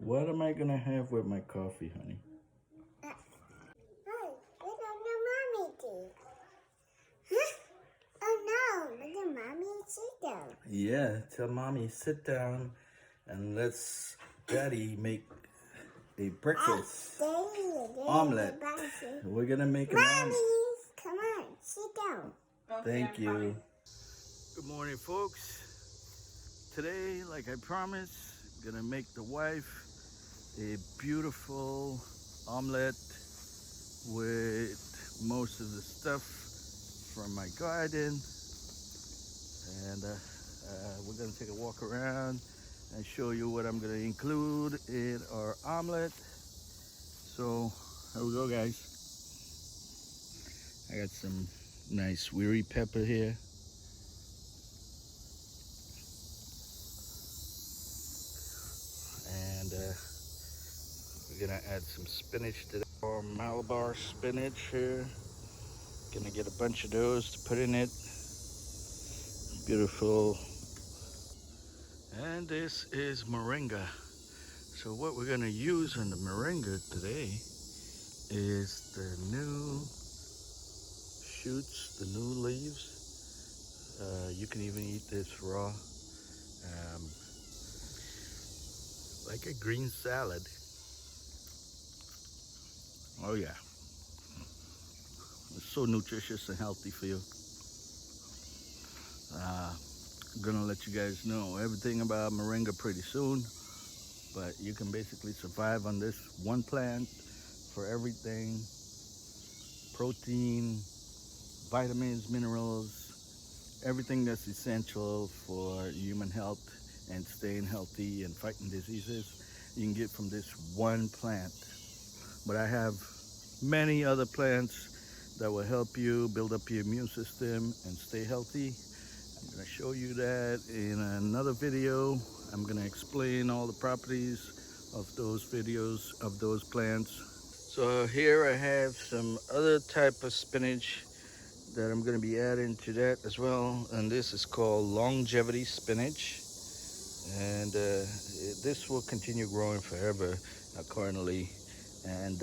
What am I gonna have with my coffee, honey? Oh, what did the mommy do? Huh? Oh no, what did mommy sit down? Yeah, tell mommy sit down and let's daddy make a breakfast omelet. We're gonna make an omelet. Mommy, come on, sit down. Thank you. Good morning, folks. Today, like I promised, gonna make the wife a beautiful omelet with most of the stuff from my garden, and we're gonna take a walk around and show you what I'm gonna include in our omelet. So here we go, guys. I got some nice weary pepper here. And we're gonna add some spinach to that. Our Malabar spinach here. Gonna get a bunch of those to put in it. Beautiful. And this is moringa. So what we're gonna use in the moringa today is the new shoots, the new leaves. You can even eat this raw, like a green salad. Oh yeah, it's so nutritious and healthy for you. I'm gonna let you guys know everything about moringa pretty soon, but you can basically survive on this one plant for everything: protein, vitamins, minerals, everything that's essential for human health and staying healthy and fighting diseases. You can get from this one plant. But I have many other plants that will help you build up your immune system and stay healthy. I'm going to show you that in another video. I'm going to explain all the properties of those videos of those plants. So here I have some other type of spinach that I'm going to be adding to that as well, and this is called longevity spinach, and this will continue growing forever currently, and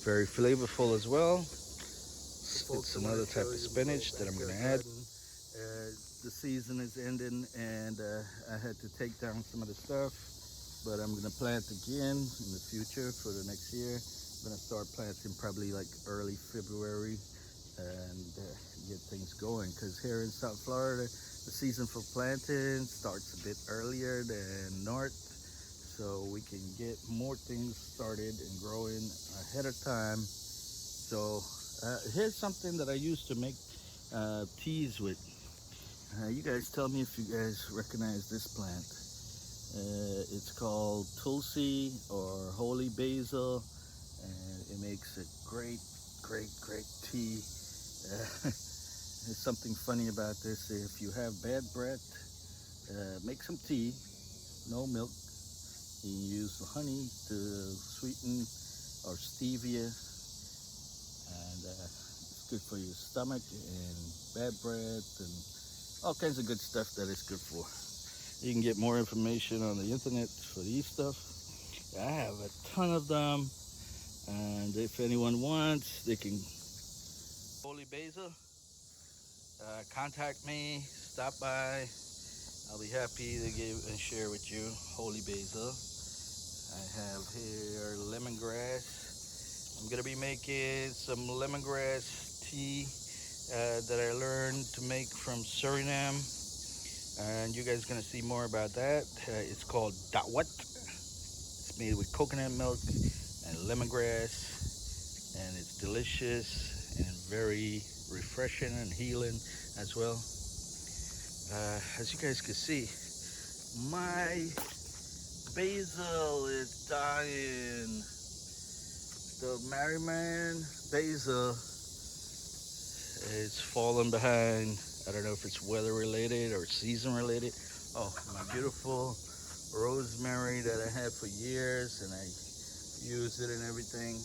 very flavorful as well. It's another type of spinach that I'm going to add. The season is ending, and I had to take down some of the stuff, but I'm going to plant again in the future for the next year. I'm going to start planting probably like early February and get things going, because here in South Florida the season for planting starts a bit earlier than north, so we can get more things started and growing ahead of time. So here's something that I used to make teas with. You guys tell me if you guys recognize this plant. It's called tulsi or holy basil, and it makes a great tea. There's something funny about this. If you have bad breath, make some tea, no milk. You can use honey to sweeten, or stevia, and it's good for your stomach and bad breath and all kinds of good stuff that it's good for. You can get more information on the internet for these stuff. I have a ton of them, and if anyone wants, they can. Holy basil, contact me, stop by. I'll be happy to give and share with you holy basil. I have here lemongrass. I'm gonna be making some lemongrass tea that I learned to make from Suriname, and you guys gonna see more about that. It's called dawat. It's made with coconut milk and lemongrass, and it's delicious and very refreshing and healing as well. As you guys can see, my basil is dying. The Merriman basil is falling behind. I don't know if it's weather related or season related. Oh, my beautiful rosemary that I had for years, and I use it and everything.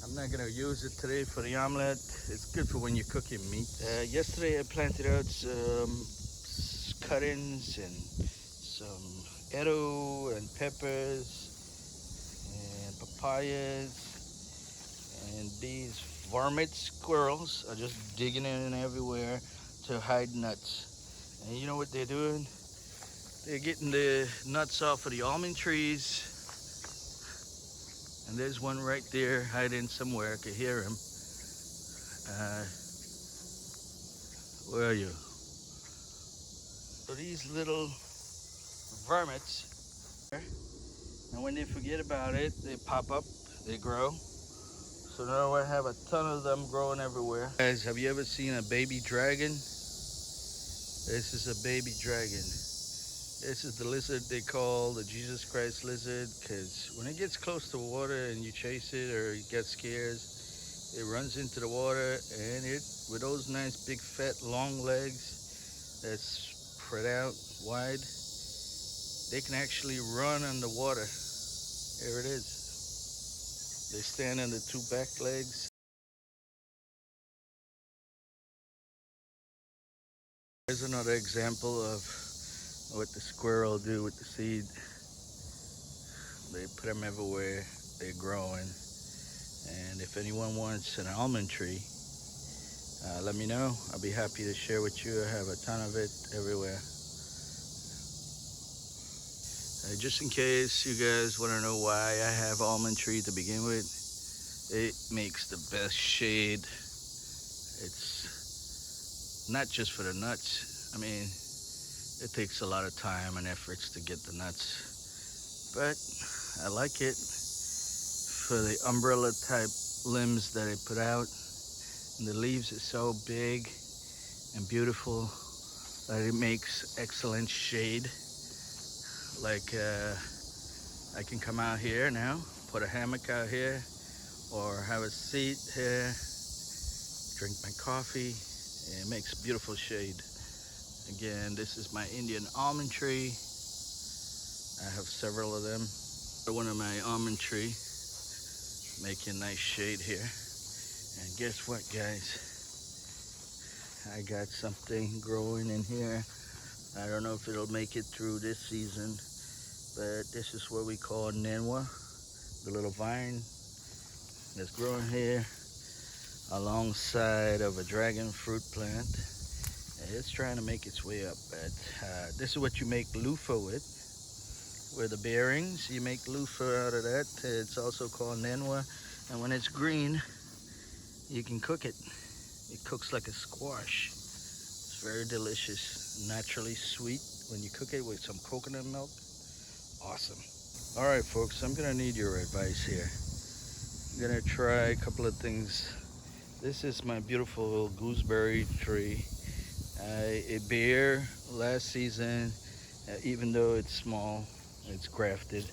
I'm not gonna use it today for the omelet. It's good for when you're cooking meat. Yesterday I planted out some cuttings and some potato and peppers and papayas. And these varmint squirrels are just digging in everywhere to hide nuts. And you know what they're doing? They're getting the nuts off of the almond trees. And there's one right there hiding somewhere. I could hear him. Where are you? So these little vermits, and when they forget about it, they pop up, they grow. So now I have a ton of them growing everywhere. Guys, have you ever seen a baby dragon? This is a baby dragon. This is the lizard they call the Jesus Christ lizard, because when it gets close to water and you chase it or it gets scared, it runs into the water, and it, with those nice big fat long legs that's spread out wide, they can actually run on the water. There it is. They stand on the two back legs. Here's another example of what the squirrel do with the seed. They put them everywhere. They're growing. And if anyone wants an almond tree, let me know. I'll be happy to share with you. I have a ton of it everywhere. Just in case you guys want to know why I have almond tree to begin with, it makes the best shade. It's not just for the nuts. I mean, it takes a lot of time and efforts to get the nuts, but I like it for the umbrella type limbs that it put out. And the leaves are so big and beautiful that it makes excellent shade. Like I can come out here now, put a hammock out here, or have a seat here, drink my coffee. It makes beautiful shade. Again, this is my Indian almond tree. I have several of them. One of my almond tree, making nice shade here. And guess what, guys? I got something growing in here. I don't know if it'll make it through this season, but this is what we call nenwa, the little vine that's growing here alongside of a dragon fruit plant. It's trying to make its way up, but this is what you make loofah with the bearings. You make loofah out of that. It's also called nenwa, and when it's green, you can cook it. It cooks like a squash. It's very delicious, naturally sweet when you cook it with some coconut milk. Awesome. All right, folks, I'm gonna need your advice here. I'm gonna try a couple of things. This is my beautiful gooseberry tree. It bare last season, even though it's small, it's grafted,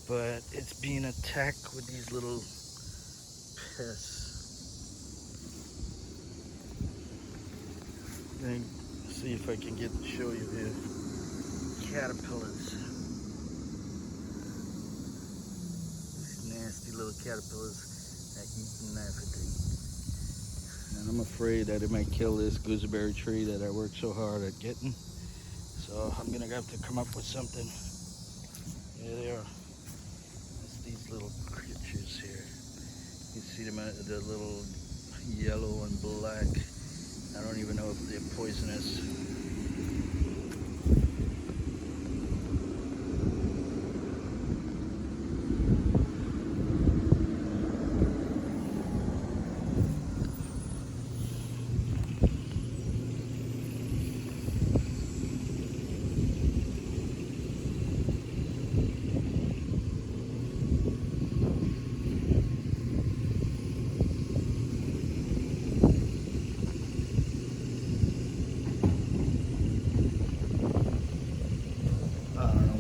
but it's being attacked with these little pests. I'm gonna see if I can show you here. Caterpillars. These nasty little caterpillars are eating everything. And I'm afraid that it might kill this gooseberry tree that I worked so hard at getting. So I'm gonna have to come up with something. Here they are. It's these little creatures here. You see them, the little yellow and black. I don't even know if they're poisonous.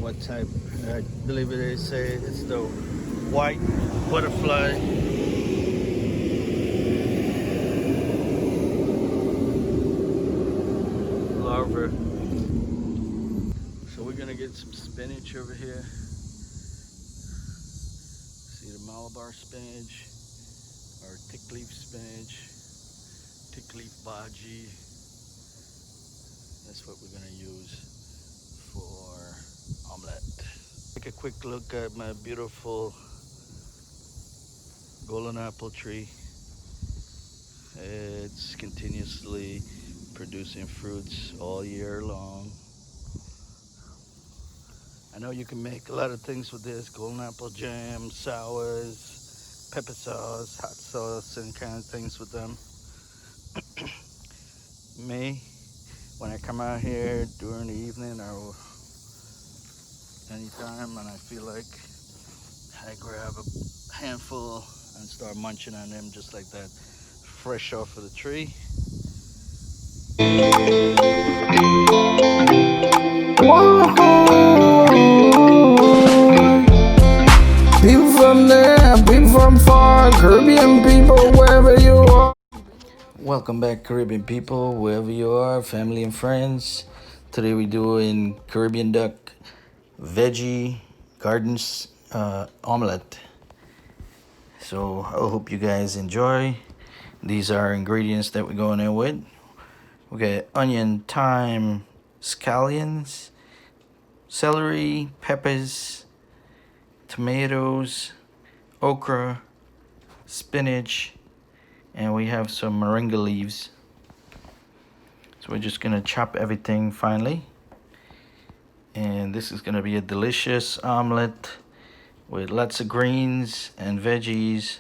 What type? I believe they say it's the white butterfly. Larva. So we're gonna get some spinach over here. See the Malabar spinach or thick leaf spinach, thick leaf bhaji. That's what we're gonna use for omelette. take a quick look at my beautiful golden apple tree. It's continuously producing fruits all year long. I know you can make a lot of things with this: golden apple jam, sours, pepper sauce, hot sauce, and kind of things with them. Me, when I come out here during the evening or anytime and I feel like, I grab a handful and start munching on them just like that, fresh off of the tree. People from there, people from far, Caribbean people, wherever you are. Welcome back, Caribbean people, wherever you are, family and friends. Today we're doing Caribbean duck veggie gardens omelette. So I hope you guys enjoy. These are ingredients that we're going in with. We got onion, thyme, scallions, celery, peppers, tomatoes, okra, spinach, and we have some moringa leaves. So we're just gonna chop everything finely. And this is gonna be a delicious omelet with lots of greens and veggies.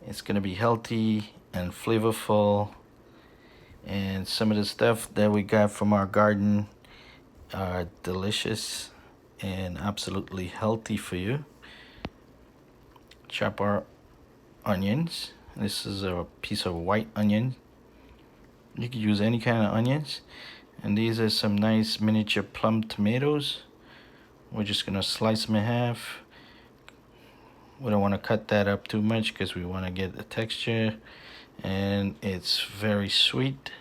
It's gonna be healthy and flavorful. And some of the stuff that we got from our garden are delicious and absolutely healthy for you. Chop our onions. This is a piece of white onion. You can use any kind of onions. And these are some nice miniature plum tomatoes. We're just gonna slice them in half. We don't want to cut that up too much because we want to get the texture, and it's very sweet.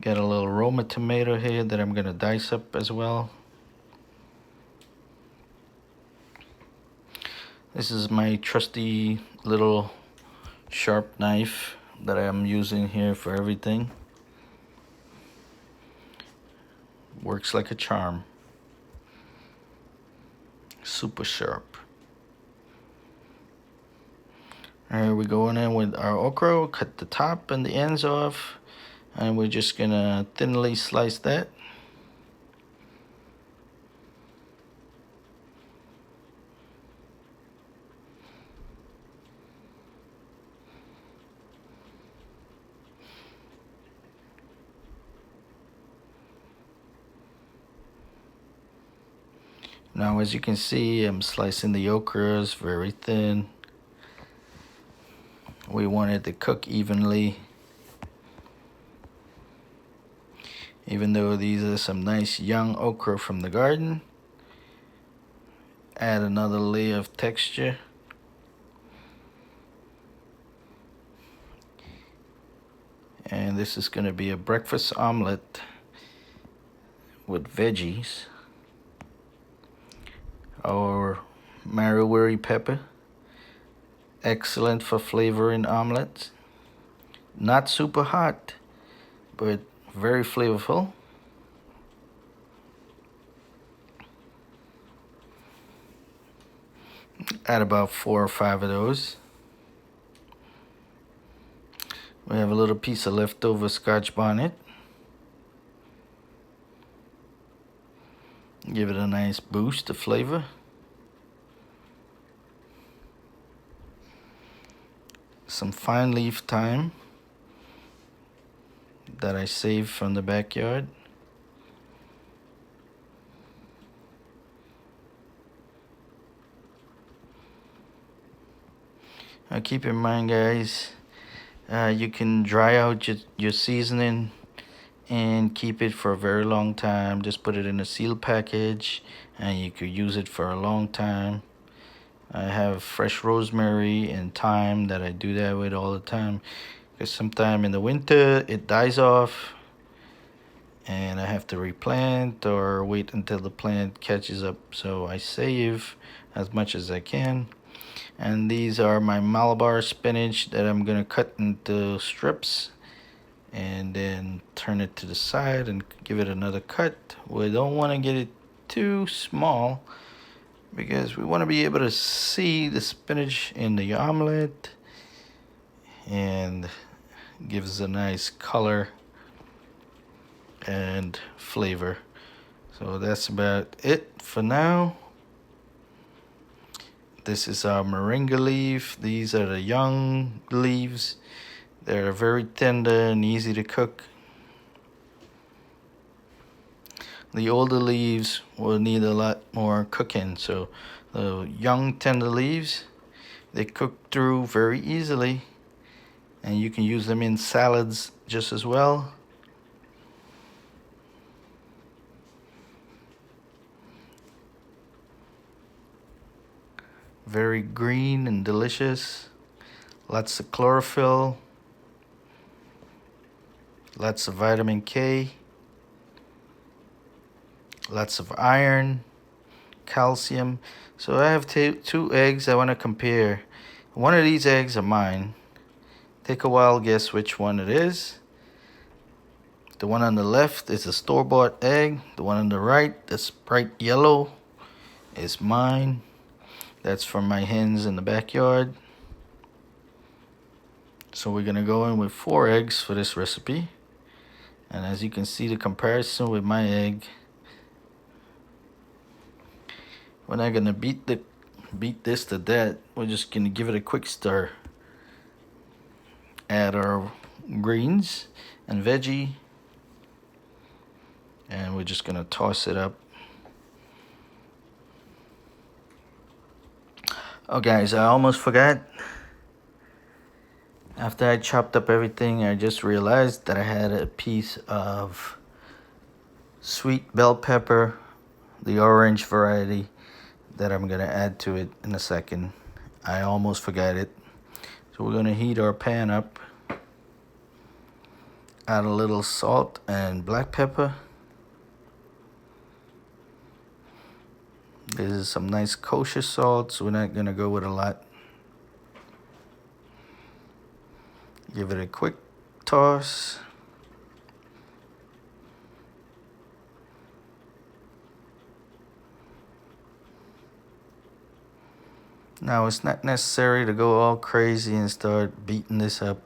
Got a little Roma tomato here that I'm gonna dice up as well. This is my trusty little sharp knife that I'm using here for everything. Works like a charm. Super sharp. Alright, we're going in with our okra. Cut the top and the ends off, and we're just gonna thinly slice that. Now, as you can see, I'm slicing the okras very thin. We want it to cook evenly. Even though these are some nice young okra from the garden, add another layer of texture. And this is going to be a breakfast omelet with veggies. Our marrow pepper, excellent for flavoring omelets. Not super hot, but very flavorful. Add about 4 or 5 of those. We have a little piece of leftover Scotch bonnet. Give it a nice boost of flavor. Some fine leaf thyme that I saved from the backyard. Now keep in mind, guys, you can dry out your seasoning and keep it for a very long time. Just put it in a sealed package and you could use it for a long time. I have fresh rosemary and thyme that I do that with all the time, because sometime in the winter it dies off and I have to replant or wait until the plant catches up. So I save as much as I can. And these are my Malabar spinach that I'm gonna cut into strips and then turn it to the side and give it another cut. We don't want to get it too small because we want to be able to see the spinach in the omelet and gives a nice color and flavor. So that's about it for now. This is our moringa leaf. These are the young leaves. They're very tender and easy to cook. The older leaves will need a lot more cooking. So the young tender leaves, they cook through very easily, and you can use them in salads just as well. Very green and delicious. Lots of chlorophyll. Lots of vitamin K. Lots of iron, calcium. So I have two eggs I want to compare. One of these eggs are mine. Take a while to guess which one it is. The one on the left is a store-bought egg. The one on the right, that's bright yellow, is mine. That's from my hens in the backyard. So we're gonna go in with 4 eggs for this recipe. And as you can see the comparison with my egg, we're not gonna beat this to death. We're just gonna give it a quick stir. Add our greens and veggie. And we're just gonna toss it up. Oh guys, I almost forgot. After I chopped up everything, I just realized that I had a piece of sweet bell pepper, the orange variety, that I'm gonna add to it in a second. I almost forgot it. So we're gonna heat our pan up. Add a little salt and black pepper. This is some nice kosher salt, so we're not gonna go with a lot. Give it a quick toss. Now it's not necessary to go all crazy and start beating this up.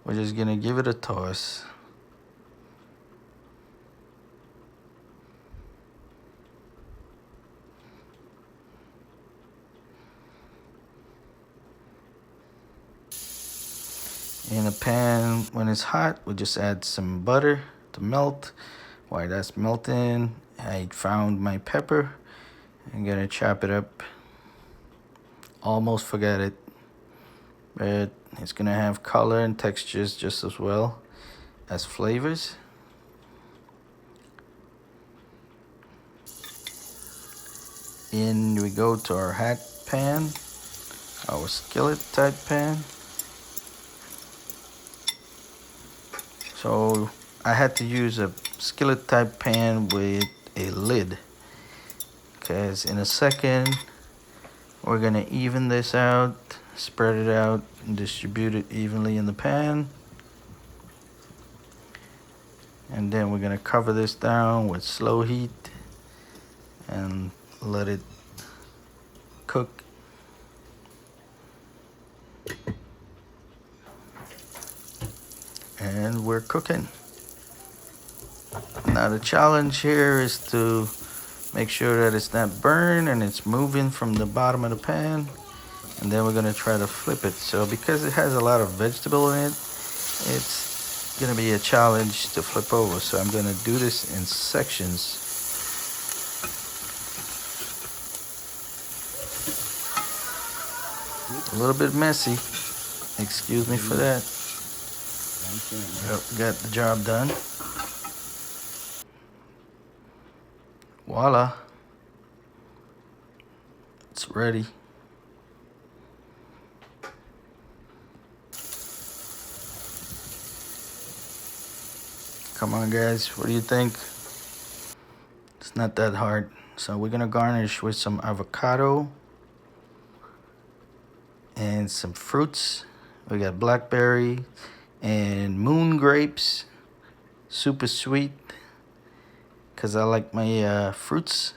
We're just gonna give it a toss. In a pan, when it's hot, we'll just add some butter to melt. While that's melting, I found my pepper. I'm gonna chop it up. Almost forgot it, but it's gonna have color and textures just as well as flavors. In we go to our hot pan, our skillet type pan. So I had to use a skillet type pan with a lid, because in a second we're gonna even this out, spread it out, and distribute it evenly in the pan. And then we're gonna cover this down with slow heat and let it cook. And we're cooking. Now the challenge here is to make sure that it's not burned and it's moving from the bottom of the pan. And then we're gonna try to flip it. So because it has a lot of vegetable in it, it's gonna be a challenge to flip over. So I'm gonna do this in sections. A little bit messy. Excuse me for that. Yep, got the job done. Voila. It's ready. Come on guys, what do you think? It's not that hard. So we're gonna garnish with some avocado and some fruits. We got blackberry and moon grapes, super sweet, because I like my fruits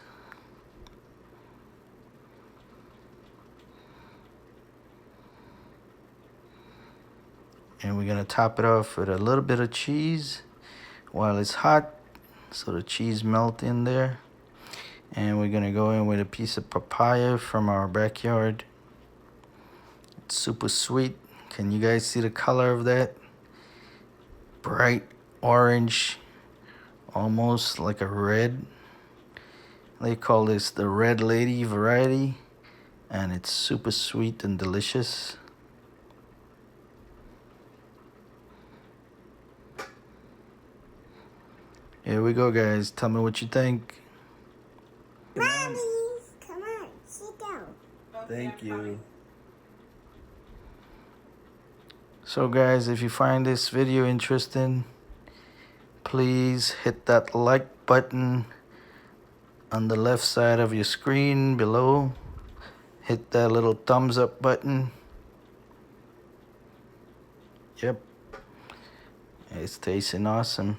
And we're gonna top it off with a little bit of cheese while it's hot, so the cheese melt in there. And we're gonna go in with a piece of papaya from our backyard. It's super sweet. Can you guys see the color of that? Bright orange, almost like a red. They call this the red lady variety, and it's super sweet and delicious. Here we go, guys. Tell me what you think. Mommy, come on, sit down. Thank you. So guys, if you find this video interesting, please hit that like button on the left side of your screen below. Hit that little thumbs up button. Yep, it's tasting awesome.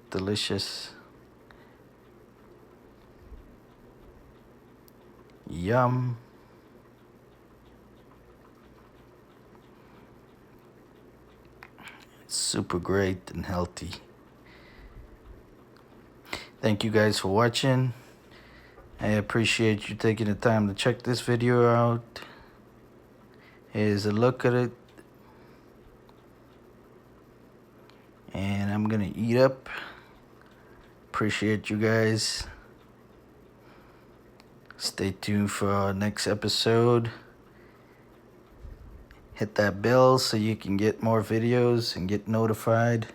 Delicious. Yum. It's super great and healthy. Thank you guys for watching. I appreciate you taking the time to check this video out. Here's a look at it. And I'm gonna eat up. Appreciate you guys. Stay tuned for our next episode. Hit that bell so you can get more videos and get notified.